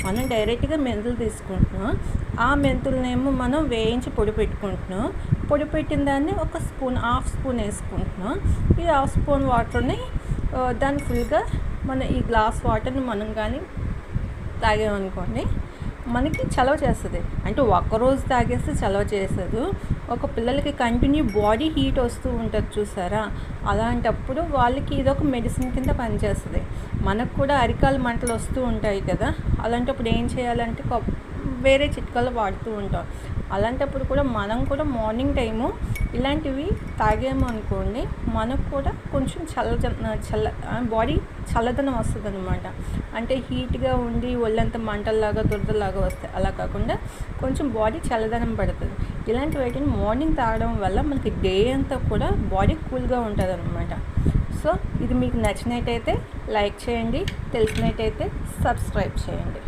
మనం డైరెక్ట్గా మెంతులు తీసుకుంటున్నాం. ఆ మెంతులనేమో మనం వేయించి పొడి పెట్టుకుంటున్నాం. పొడి పెట్టిన దాన్ని ఒక స్పూన్, హాఫ్ స్పూన్ వేసుకుంటున్నాం. ఈ హాఫ్ స్పూన్ వాటర్ని దాన్ని ఫుల్గా ఈ గ్లాస్ వాటర్ని మనం కానీ తాగామనుకోండి, మనకి చలవ చేస్తుంది. అంటే ఒక్కరోజు తాగేస్తే చలవ చేసేది. ఒక పిల్లలకి కంటిన్యూ బాడీ హీట్ వస్తూ ఉంటుంది చూసారా, అలాంటప్పుడు వాళ్ళకి ఇదొక మెడిసిన్ కింద పనిచేస్తుంది. మనకు కూడా అరికాలు మంటలు వస్తూ ఉంటాయి కదా, అలాంటప్పుడు ఏం చేయాలంటే వేరే చిట్కాలు వాడుతూ ఉంటాం. అలాంటప్పుడు కూడా మనం కూడా మార్నింగ్ టైము ఇలాంటివి తాగాము అనుకోండి, మనకు కూడా కొంచెం బాడీ చల్లదనం వస్తుంది అనమాట. అంటే హీట్గా ఉండి ఒళ్ళంతా మంటల్లాగా దురదలాగా వస్తాయి, అలా కాకుండా కొంచెం బాడీ చల్లదనం పడుతుంది. ఇలాంటి వాటిని మార్నింగ్ తాగడం వల్ల మనకి డే అంతా కూడా బాడీ కూల్గా ఉంటుంది అనమాట. సో ఇది మీకు నచ్చినట్టయితే లైక్ చేయండి, తెలిసినట్టయితే సబ్స్క్రైబ్ చేయండి.